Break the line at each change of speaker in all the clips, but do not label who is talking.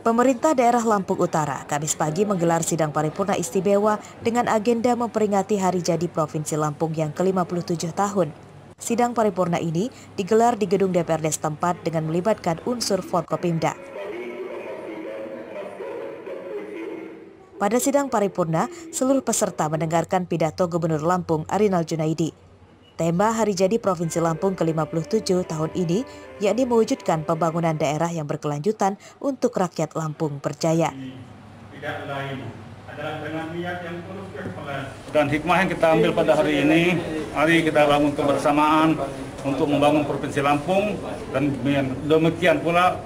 Pemerintah daerah Lampung Utara Kamis pagi menggelar sidang paripurna istimewa dengan agenda memperingati hari jadi Provinsi Lampung yang ke-57 tahun. Sidang paripurna ini digelar di gedung DPRD setempat dengan melibatkan unsur Forkopimda. Pada sidang paripurna, seluruh peserta mendengarkan pidato Gubernur Lampung Arinal Junaidi. Tema Hari Jadi Provinsi Lampung ke-57 tahun ini yakni mewujudkan pembangunan daerah yang berkelanjutan untuk rakyat Lampung percaya.
Tidak lain adalah dengan niat yang tulus ikhlas. Dan hikmah yang kita ambil pada hari ini, mari kita bangun kebersamaan untuk membangun Provinsi Lampung, dan demikian pula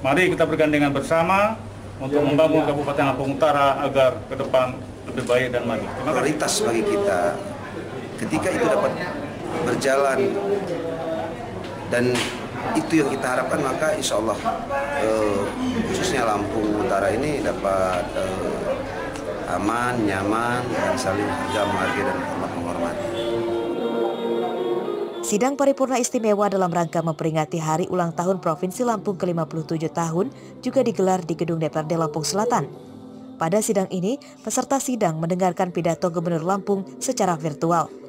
mari kita bergandengan bersama untuk membangun Kabupaten Lampung Utara agar ke depan lebih baik dan maju.
Prioritas bagi kita ketika itu dapat berjalan dan itu yang kita harapkan, maka insya Allah khususnya Lampung Utara ini dapat aman, nyaman, dan saling menghargai dan menghormati.
Sidang paripurna istimewa dalam rangka memperingati hari ulang tahun Provinsi Lampung ke-57 tahun juga digelar di gedung DPRD Lampung Selatan. Pada sidang ini, peserta sidang mendengarkan pidato Gubernur Lampung secara virtual.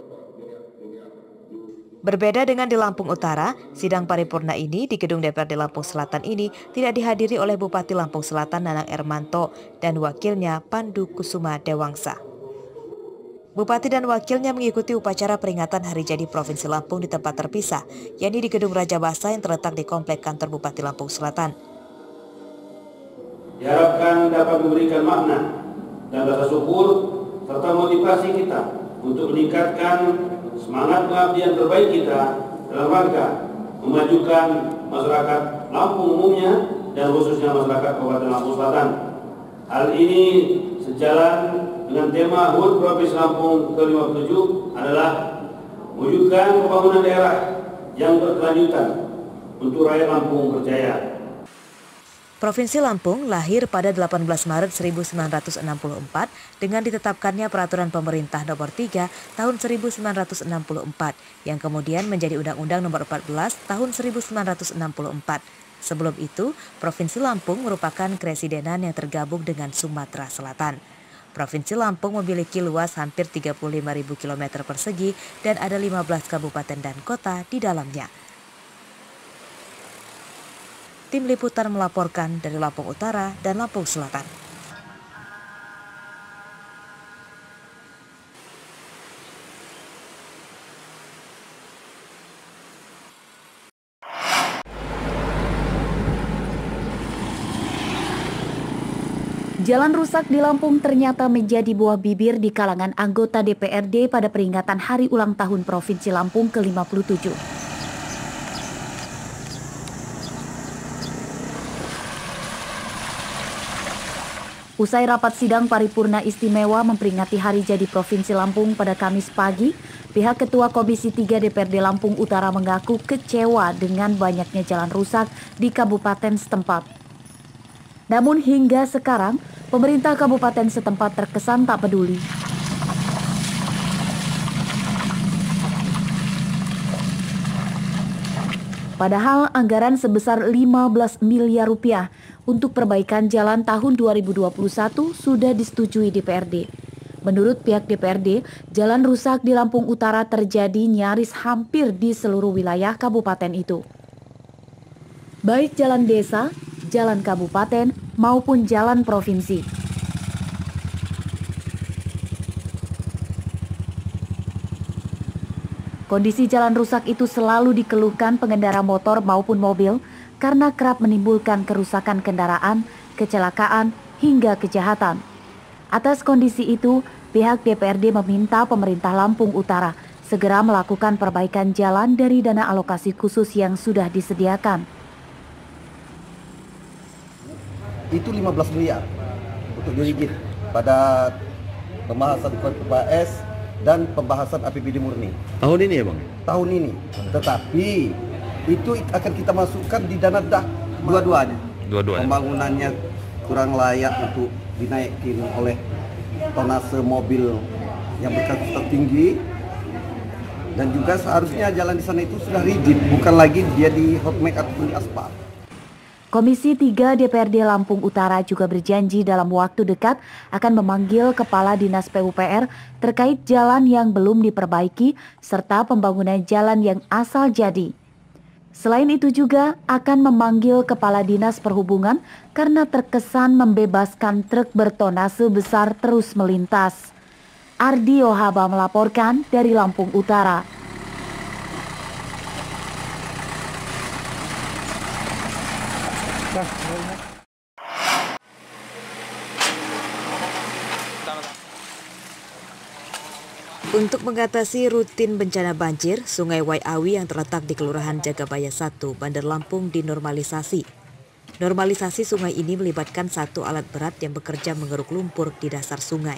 Berbeda dengan di Lampung Utara, sidang paripurna ini di gedung DPRD Lampung Selatan ini tidak dihadiri oleh Bupati Lampung Selatan Nanang Ermanto dan wakilnya Pandu Kusuma Dewangsa. Bupati dan wakilnya mengikuti upacara peringatan Hari Jadi Provinsi Lampung di tempat terpisah, yakni di Gedung Raja Basa yang terletak di Komplek Kantor Bupati Lampung Selatan.
Diharapkan dapat memberikan makna dan rasa syukur serta motivasi kita untuk meningkatkan semangat pengabdian terbaik kita dalam rangka memajukan masyarakat Lampung umumnya dan khususnya masyarakat Kabupaten Lampung Selatan. Hal ini sejalan dengan tema HUT Provinsi Lampung ke-57 adalah mewujudkan pembangunan daerah yang berkelanjutan untuk rakyat Lampung percaya.
Provinsi Lampung lahir pada 18 Maret 1964 dengan ditetapkannya Peraturan Pemerintah Nomor 3 Tahun 1964 yang kemudian menjadi Undang-Undang Nomor 14 Tahun 1964. Sebelum itu, Provinsi Lampung merupakan kresidenan yang tergabung dengan Sumatera Selatan. Provinsi Lampung memiliki luas hampir 35.000 km persegi dan ada 15 kabupaten dan kota di dalamnya. Tim Liputan melaporkan dari Lampung Utara dan Lampung Selatan.
Jalan rusak di Lampung ternyata menjadi buah bibir di kalangan anggota DPRD pada peringatan Hari Ulang Tahun Provinsi Lampung ke-57. Usai rapat sidang paripurna istimewa memperingati Hari Jadi Provinsi Lampung pada Kamis pagi, pihak Ketua Komisi 3 DPRD Lampung Utara mengaku kecewa dengan banyaknya jalan rusak di kabupaten setempat. Namun hingga sekarang, pemerintah kabupaten setempat terkesan tak peduli. Padahal anggaran sebesar 15 miliar rupiah untuk perbaikan jalan tahun 2021 sudah disetujui DPRD. Menurut pihak DPRD, jalan rusak di Lampung Utara terjadi nyaris hampir di seluruh wilayah kabupaten itu. Baik jalan desa, jalan kabupaten, maupun jalan provinsi. Kondisi jalan rusak itu selalu dikeluhkan pengendara motor maupun mobil karena kerap menimbulkan kerusakan kendaraan, kecelakaan, hingga kejahatan. Atas kondisi itu, pihak DPRD meminta pemerintah Lampung Utara segera melakukan perbaikan jalan dari dana alokasi khusus yang sudah disediakan.
Itu 15 miliar untuk dirigit pada pembahasan KPPS dan pembahasan APBD murni.
Tahun ini ya Bang?
Tahun ini, tetapi itu akan kita masukkan di dana dah dua-duanya. Pembangunannya kurang layak untuk dinaikin oleh tonase mobil yang berkapasitas tinggi, dan juga seharusnya jalan di sana itu sudah rigid, bukan lagi dia di hot mix ataupun di aspal.
Komisi 3 DPRD Lampung Utara juga berjanji dalam waktu dekat akan memanggil Kepala Dinas PUPR terkait jalan yang belum diperbaiki serta pembangunan jalan yang asal jadi. Selain itu juga akan memanggil Kepala Dinas Perhubungan karena terkesan membebaskan truk bertonase besar terus melintas. Ardi Ohaba melaporkan dari Lampung Utara.
Untuk mengatasi rutin bencana banjir, Sungai Waiawi yang terletak di Kelurahan Jagabaya 1, Bandar Lampung dinormalisasi. Normalisasi sungai ini melibatkan satu alat berat yang bekerja mengeruk lumpur di dasar sungai.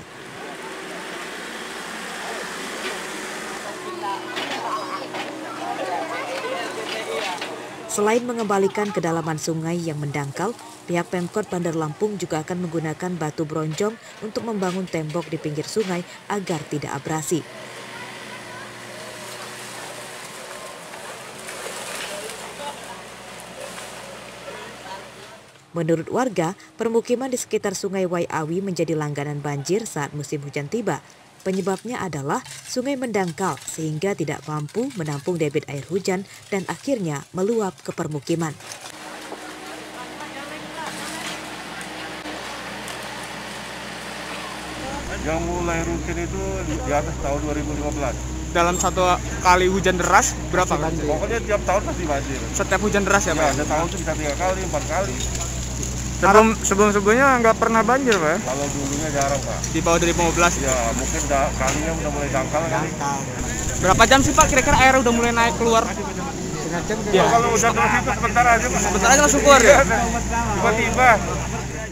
Selain mengembalikan kedalaman sungai yang mendangkal, pihak Pemkot Bandar Lampung juga akan menggunakan batu bronjong untuk membangun tembok di pinggir sungai agar tidak abrasi. Menurut warga, permukiman di sekitar Sungai Waiawi menjadi langganan banjir saat musim hujan tiba. Penyebabnya adalah sungai mendangkal sehingga tidak mampu menampung debit air hujan dan akhirnya meluap ke permukiman.
Yang mulai rutin itu di atas tahun 2015.
Dalam satu kali hujan deras berapa banjir?
Pokoknya tiap tahun pasti banjir.
Setiap hujan deras ya Pak?
Ada tahun itu bisa 3 kali, 4 kali.
Sebelum-sebelumnya nggak pernah banjir Pak?
Kalau dulunya jarang Pak.
Di bawah 2015?
Ya mungkin kalinya udah mulai dangkal kali.
Berapa jam sih Pak kira-kira air udah mulai naik keluar?
Ya. Kalau udah terus itu sebentar aja Pak.
Sebentar aja langsung keluar ya?
Tiba-tiba.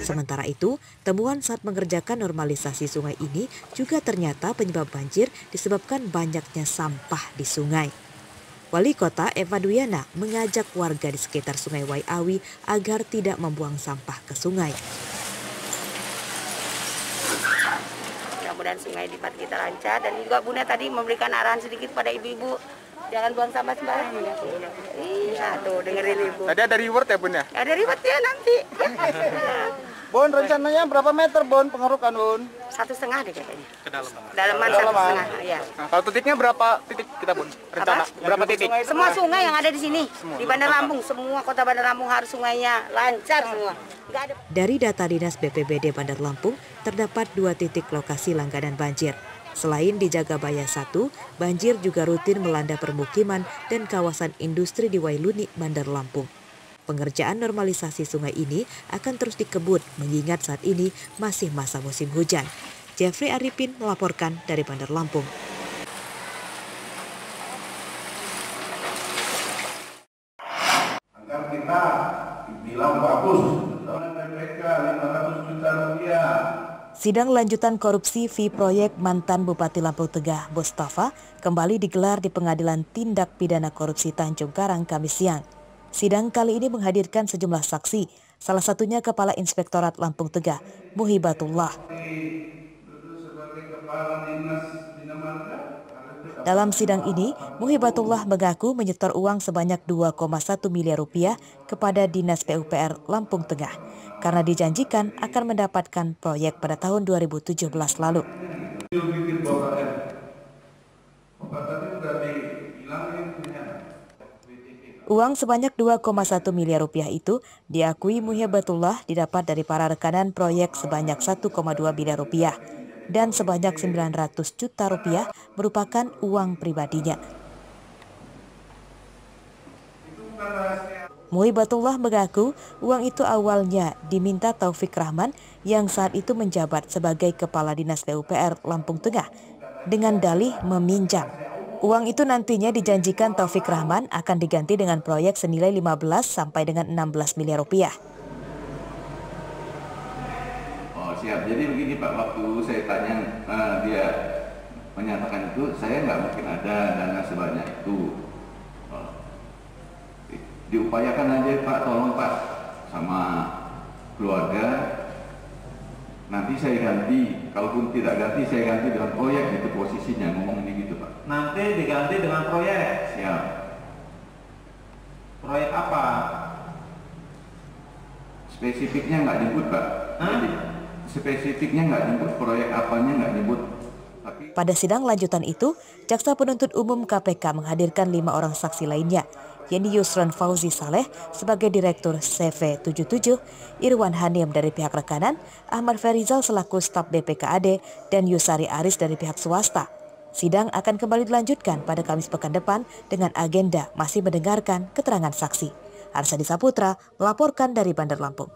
Sementara itu, temuan saat mengerjakan normalisasi sungai ini juga ternyata penyebab banjir disebabkan banyaknya sampah di sungai. Wali Kota Eva Duyana mengajak warga di sekitar Sungai Waiawi agar tidak membuang sampah ke sungai.
Mudah-mudahan sungai di tempat kita lancar dan juga Bunda tadi memberikan arahan sedikit pada ibu-ibu. Jangan buang sampah sembarangan. Iya, tuh dengerin ibu.
Tadi ada reward ya Bun ya?
Ada reward ya nanti.
Bun, rencananya berapa meter Bun pengerukan Bun?
1,5 deh kayaknya.
Kedalaman
1,5 ya.
Nah, kalau titiknya berapa titik kita Bun? Rencana berapa titik?
Semua sungai yang ada di sini. Di Bandar Lampung, semua kota Bandar Lampung harus sungainya lancar semua. Ada...
Dari data Dinas BPBD Bandar Lampung, terdapat 2 titik lokasi langganan banjir. Selain di Jagabaya 1, banjir juga rutin melanda permukiman dan kawasan industri di Wailuni, Bandar Lampung. Pengerjaan normalisasi sungai ini akan terus dikebut mengingat saat ini masih masa musim hujan. Jeffrey Arifin melaporkan dari Bandar Lampung.
Agar kita bilang bagus, PPK 500 juta rupiah.
Sidang lanjutan korupsi fee proyek mantan Bupati Lampung Tengah, Mustafa, kembali digelar di Pengadilan Tindak Pidana Korupsi Tanjung Karang Kamis siang. Sidang kali ini menghadirkan sejumlah saksi, salah satunya Kepala Inspektorat Lampung Tengah, Muhibatullah. Dalam sidang ini, Muhibatullah mengaku menyetor uang sebanyak 2,1 miliar rupiah kepada Dinas PUPR Lampung Tengah karena dijanjikan akan mendapatkan proyek pada tahun 2017 lalu. Uang sebanyak 2,1 miliar rupiah itu diakui Muhibatullah didapat dari para rekanan proyek sebanyak 1,2 miliar rupiah dan sebanyak 900 juta rupiah merupakan uang pribadinya. Muhibatullah mengaku uang itu awalnya diminta Taufik Rahman yang saat itu menjabat sebagai Kepala Dinas PUPR Lampung Tengah dengan dalih meminjam. Uang itu nantinya dijanjikan Taufik Rahman akan diganti dengan proyek senilai 15 sampai dengan 16 miliar rupiah.
Oh siap, jadi begini Pak, waktu saya tanya dia menyatakan itu, saya nggak mungkin ada dana sebanyak itu. Diupayakan aja Pak, tolong Pak, sama keluarga, nanti saya ganti, kalaupun tidak ganti saya ganti dengan proyek, itu posisinya ngomong gitu Pak.
Nanti diganti dengan proyek?
Siap.
Proyek apa?
spesifiknya nggak nyebut Pak. Jadi, spesifiknya nggak nyebut, proyek apanya nggak nyebut.
Pada sidang lanjutan itu, Jaksa Penuntut Umum KPK menghadirkan 5 orang saksi lainnya, yakni Yusron Fauzi Saleh sebagai Direktur CV77, Irwan Hanim dari pihak rekanan, Ahmad Ferizal selaku staf BPKAD, dan Yusari Aris dari pihak swasta. Sidang akan kembali dilanjutkan pada Kamis pekan depan dengan agenda masih mendengarkan keterangan saksi. Arsadi Saputra melaporkan dari Bandar Lampung.